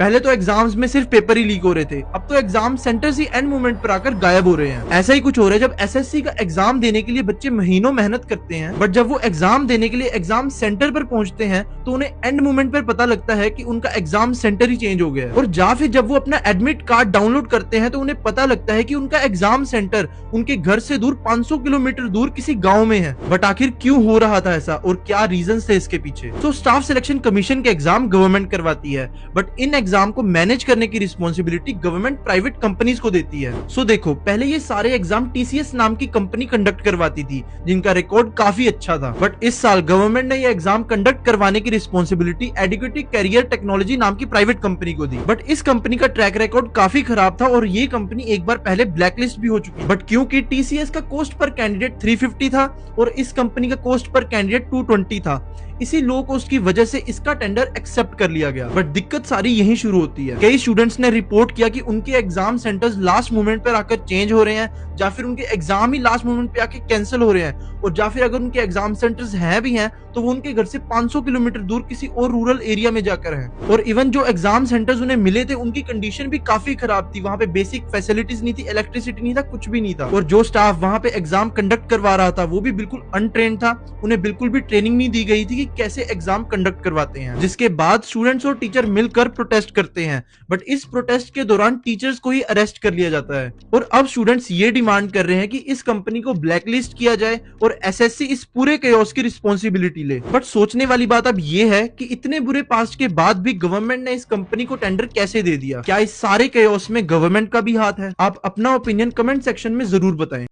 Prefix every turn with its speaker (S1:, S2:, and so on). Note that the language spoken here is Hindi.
S1: पहले तो एग्जाम्स में सिर्फ पेपर ही लीक हो रहे थे, अब तो एग्जाम सेंटर्स ही एंड मोमेंट पर आकर गायब हो रहे हैं। ऐसा ही कुछ हो रहा है जब एसएससी का एग्जाम देने के लिए बच्चे महीनों मेहनत करते हैं, बट जब वो एग्जाम देने के लिए एग्जाम सेंटर पर पहुंचते हैं तो उन्हें एंड मोमेंट पर पता लगता है कि उनका एग्जाम सेंटर ही चेंज हो गया है। और या फिर जब वो अपना एडमिट कार्ड डाउनलोड करते हैं तो उन्हें पता लगता है कि उनका एग्जाम सेंटर उनके घर से दूर 500 किलोमीटर दूर किसी गाँव में है। बट आखिर क्यों हो रहा था ऐसा और क्या रीजन थे इसके पीछे? तो स्टाफ सिलेक्शन कमीशन के एग्जाम गवर्नमेंट करवाती है, बट इन एग्जाम को मैनेज करने की रिस्पॉन्सिबिलिटी गवर्नमेंट प्राइवेट कंपनीज को देती है। सो देखो, पहले ये सारे एग्जाम टीसीएस नाम की कंपनी कंडक्ट करवाती थी जिनका रिकॉर्ड काफी अच्छा था, बट इस साल गवर्नमेंट ने ये एग्जाम कंडक्ट करवाने की रिस्पॉन्सिबिलिटी एडुकेटिव कैरियर टेक्नोलॉजी नाम की प्राइवेट कंपनी को दी। बट इस कंपनी का ट्रैक रिकॉर्ड काफी खराब था और ये कंपनी एक बार पहले ब्लैकलिस्ट भी हो चुकी। बट क्योंकि टीसीएस का कॉस्ट पर कैंडिडेट 350 था और इस कंपनी का कॉस्ट पर कैंडिडेट 220 था, इसी लो कॉस्ट की वजह से इसका टेंडर एक्सेप्ट कर लिया गया। बट दिक्कत सारी यहीं शुरू होती है। कई स्टूडेंट्स ने रिपोर्ट किया कि उनके एग्जाम सेंटर्स लास्ट मोमेंट पर आकर चेंज हो रहे हैं, या फिर उनके एग्जाम ही लास्ट मोमेंट पे आके कैंसिल हो रहे हैं, और या फिर अगर उनके एग्जाम सेंटर्स हैं भी हैं तो वो उनके घर से 500 किलोमीटर दूर किसी और रूरल एरिया में जाकर हैं। और इवन जो एग्जाम सेंटर्स उन्हें मिले थे उनकी कंडीशन भी काफी खराब थी। वहां पे बेसिक फैसिलिटीज नहीं थी, इलेक्ट्रिसिटी नहीं था, कुछ भी नहीं था। और जो स्टाफ वहां पे एग्जाम कंडक्ट करवा रहा था वो भी बिल्कुल अनट्रेन्ड था, उन्हें बिल्कुल भी ट्रेनिंग नहीं दी गई थी कि कैसे एग्जाम कंडक्ट करवाते हैं। जिसके बाद स्टूडेंट्स और टीचर मिलकर प्रोटेस्ट करते हैं, बट इस प्रोटेस्ट के दौरान टीचर्स को ही अरेस्ट कर लिया जाता है। और अब स्टूडेंट्स ये डिमांड कर रहे हैं कि इस कंपनी को ब्लैकलिस्ट किया जाए और एसएससी इस पूरे केओस की रिस्पॉन्सिबिलिटी ले। बट सोचने वाली बात अब ये है कि इतने बुरे पास्ट के बाद भी गवर्नमेंट ने इस कंपनी को टेंडर कैसे दे दिया? क्या इस सारे केओस में गवर्नमेंट का भी हाथ है? आप अपना ओपिनियन कमेंट सेक्शन में जरूर बताएं।